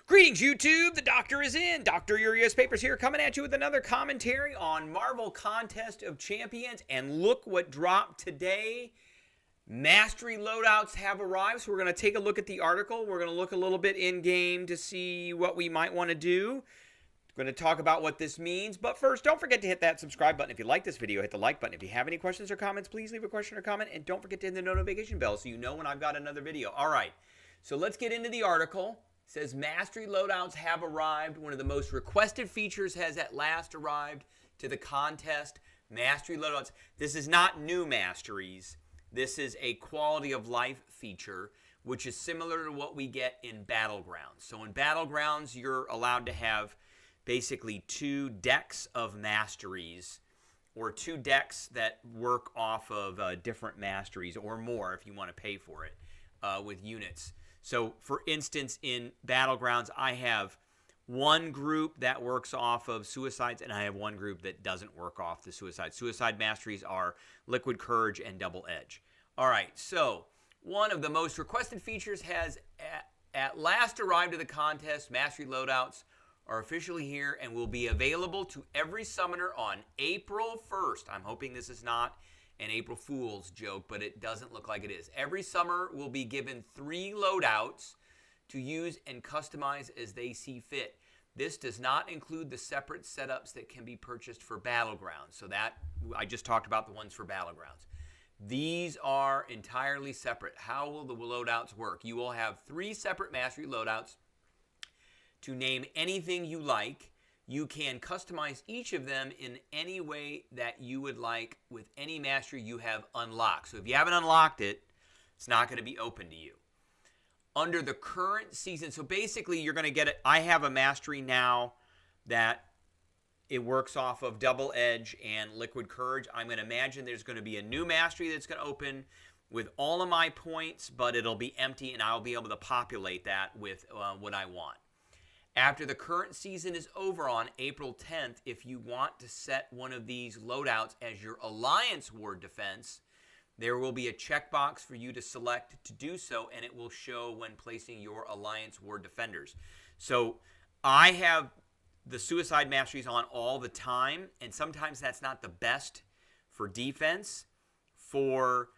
Greetings, YouTube. The doctor is in. Dr. Urias Papers here, coming at you with another commentary on Marvel Contest of Champions. And look what dropped today. Mastery Loadouts have arrived. So we're going to take a look at the article. We're going to look a little bit in-game to see what we might want to do. We're going to talk about what this means. But first, don't forget to hit that subscribe button. If you like this video, hit the like button. If you have any questions or comments, please leave a question or comment. And don't forget to hit the notification bell so you know when I've got another video. All right. So let's get into the article. It says Mastery Loadouts have arrived. One of the most requested features has at last arrived to the contest. Mastery Loadouts. This is not new masteries. This is a quality of life feature, which is similar to what we get in Battlegrounds. So in Battlegrounds, you're allowed to have basically 2 decks of masteries, or 2 decks that work off of different masteries, or more if you want to pay for it with units. So, for instance, in Battlegrounds, I have one group that works off of Suicides, and I have one group that doesn't work off the Suicides. Suicide Masteries are Liquid Courage and Double Edge. All right, so one of the most requested features has at last arrived to the contest. Mastery Loadouts are officially here and will be available to every summoner on April 1st. I'm hoping this is not an April Fool's joke, but it doesn't look like it is. Every summer will be given 3 loadouts to use and customize as they see fit. This does not include the separate setups that can be purchased for Battlegrounds. So that, I just talked about the ones for Battlegrounds. These are entirely separate. How will the loadouts work? You will have 3 separate mastery loadouts to name anything you like. You can customize each of them in any way that you would like with any mastery you have unlocked. So if you haven't unlocked it, it's not going to be open to you. Under the current season, so basically you're going to get it. I have a mastery now that it works off of Double Edge and Liquid Courage. I'm going to imagine there's going to be a new mastery that's going to open with all of my points, but it'll be empty and I'll be able to populate that with what I want. After the current season is over on April 10th, if you want to set one of these loadouts as your Alliance Ward defense, there will be a checkbox for you to select to do so, and it will show when placing your Alliance Ward defenders. So I have the Suicide Masteries on all the time, and sometimes that's not the best for defense for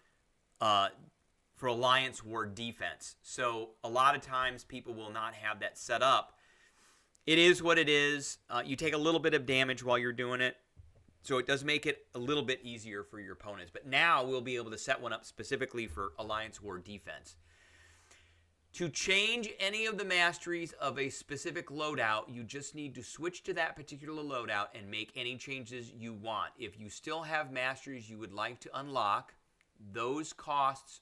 Alliance Ward defense. So a lot of times people will not have that set up. It is what it is. You take a little bit of damage while you're doing it, so it does make it a little bit easier for your opponents. But now we'll be able to set one up specifically for Alliance War defense. To change any of the masteries of a specific loadout, you just need to switch to that particular loadout and make any changes you want. If you still have masteries you would like to unlock, those costs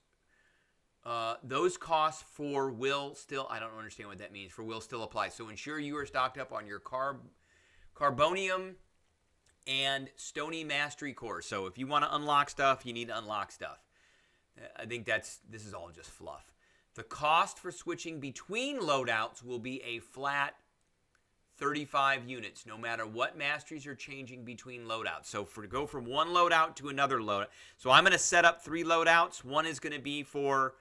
for will still, I don't understand what that means, for will still apply. So ensure you are stocked up on your Carbonium and Stony Mastery cores. So if you want to unlock stuff, you need to unlock stuff. I think this is all just fluff. The cost for switching between loadouts will be a flat 35 units, no matter what masteries are changing between loadouts. So to go from one loadout to another loadout. So I'm going to set up 3 loadouts. One is going to be for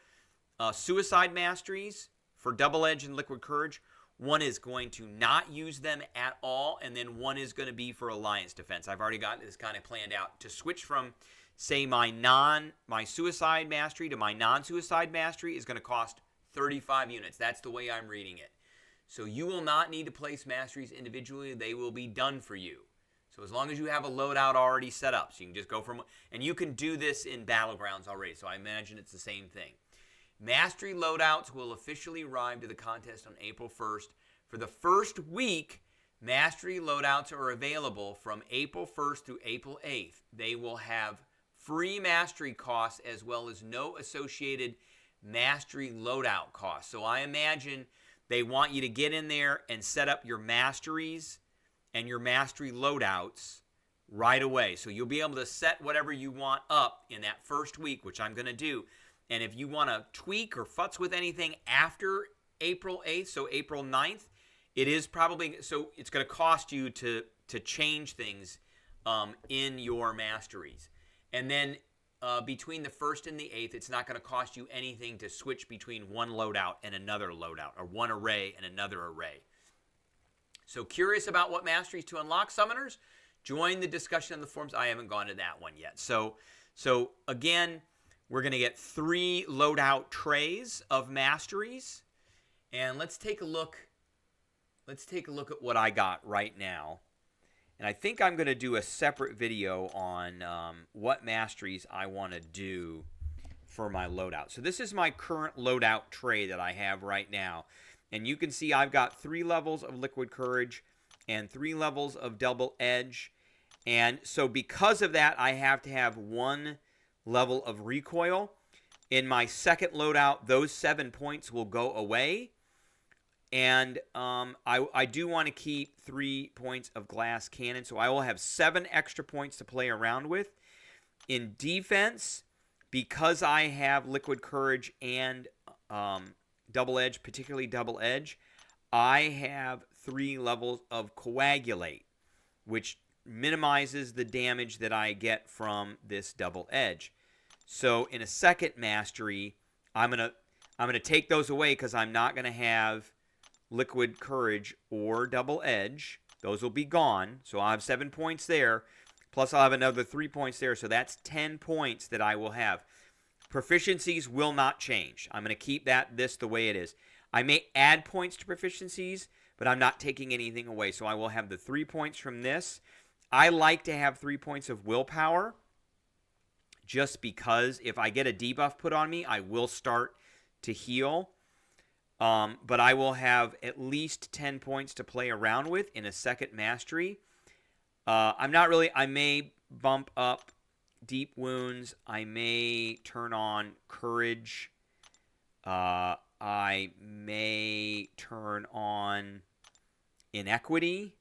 Suicide Masteries, for Double Edge and Liquid Courage. One is going to not use them at all, and then one is going to be for Alliance Defense. I've already got this kind of planned out. To switch from, say, my Suicide Mastery to my non-Suicide Mastery is going to cost 35 units. That's the way I'm reading it. So you will not need to place masteries individually. They will be done for you. So as long as you have a loadout already set up, so you can just go from, and you can do this in Battlegrounds already, so I imagine it's the same thing. Mastery Loadouts will officially arrive to the contest on April 1st. For the first week, Mastery Loadouts are available from April 1st through April 8th. They will have free mastery costs as well as no associated mastery loadout costs. So I imagine they want you to get in there and set up your masteries and your mastery loadouts right away. So you'll be able to set whatever you want up in that first week, which I'm going to do. And if you want to tweak or futz with anything after April 8th, so April 9th, it is probably, so it's going to cost you to change things in your masteries. And then between the 1st and the 8th. It's not going to cost you anything to switch between one loadout and another loadout, or one array and another array. So curious about what masteries to unlock, summoners? Join the discussion on the forums. I haven't gone to that one yet. So again, we're going to get 3 loadout trays of masteries. And let's take a look. Let's take a look at what I got right now. And I think I'm going to do a separate video on what masteries I want to do for my loadout. So this is my current loadout tray that I have right now. And you can see I've got 3 levels of Liquid Courage and 3 levels of Double Edge. And so because of that, I have to have 1 level of recoil. In my second loadout, those 7 points will go away. And I do want to keep 3 points of glass cannon. So I will have 7 extra points to play around with. In defense, because I have Liquid Courage and Double Edge, particularly Double Edge, I have 3 levels of Coagulate, which minimizes the damage that I get from this Double Edge. So in a second mastery, I'm gonna take those away because I'm not gonna have Liquid Courage or Double Edge. Those will be gone. So I'll have 7 points there. Plus I'll have another 3 points there. So that's 10 points that I will have. Proficiencies will not change. I'm going to keep this the way it is. I may add points to proficiencies, but I'm not taking anything away. So I will have the 3 points from this. I like to have 3 points of willpower just because if I get a debuff put on me, I will start to heal. But I will have at least 10 points to play around with in a second mastery. I may bump up Deep Wounds. I may turn on Courage. I may turn on Inequity.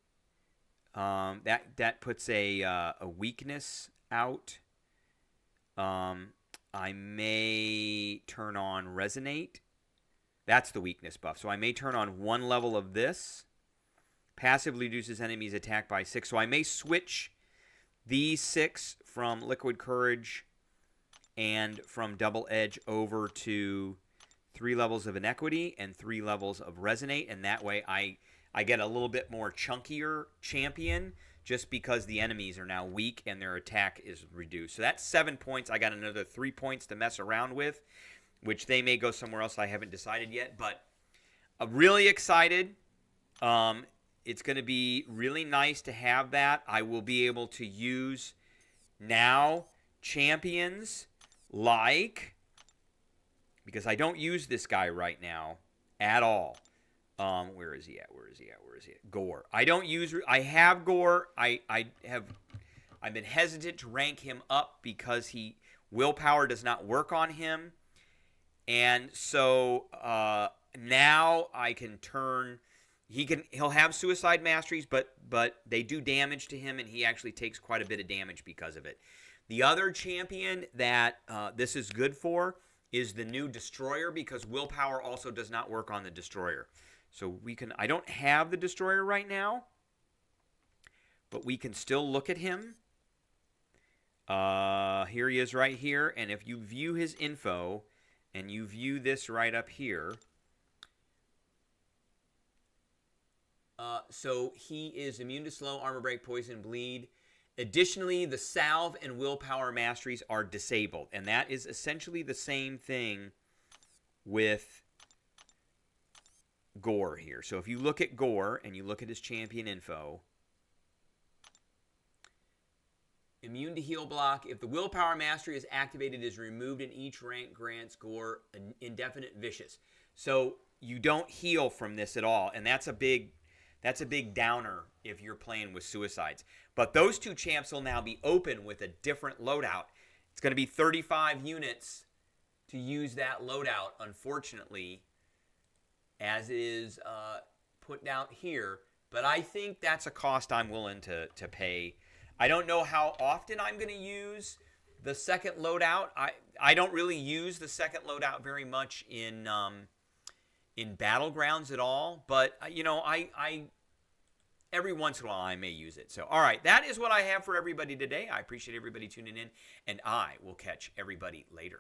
That puts a weakness out. I may turn on Resonate. That's the weakness buff. So I may turn on 1 level of this. Passively reduces enemies' attack by 6. So I may switch these 6 from Liquid Courage and from Double Edge over to 3 levels of Inequity and 3 levels of Resonate. And that way I get a little bit more chunkier champion just because the enemies are now weak and their attack is reduced. So that's 7 points. I got another 3 points to mess around with, which they may go somewhere else. I haven't decided yet, but I'm really excited. It's going to be really nice to have that. I will be able to use now champions like, because I don't use this guy right now at all. Where is he at? Gore. I have Gore. I've been hesitant to rank him up because willpower does not work on him. And so now I can turn. He'll have suicide masteries, but they do damage to him, and he actually takes quite a bit of damage because of it. The other champion that this is good for is the new Destroyer, because willpower also does not work on the Destroyer. So I don't have the Destroyer right now, but we can still look at him. Here he is right here, and if you view his info, and you view this right up here, so he is immune to slow, armor break, poison, bleed. Additionally, the salve and willpower masteries are disabled, and that is essentially the same thing with Gore here. So if you look at Gore and you look at his champion info, immune to heal block. If the willpower mastery is activated, it is removed, and each rank grants Gore an indefinite vicious. So you don't heal from this at all, and that's a big downer if you're playing with suicides. But those 2 champs will now be open with a different loadout. It's going to be 35 units to use that loadout, unfortunately, as is put out here. But I think that's a cost I'm willing to pay. I don't know how often I'm going to use the second loadout. I don't really use the second loadout very much in Battlegrounds at all. But, every once in a while I may use it. So, all right, that is what I have for everybody today. I appreciate everybody tuning in, and I will catch everybody later.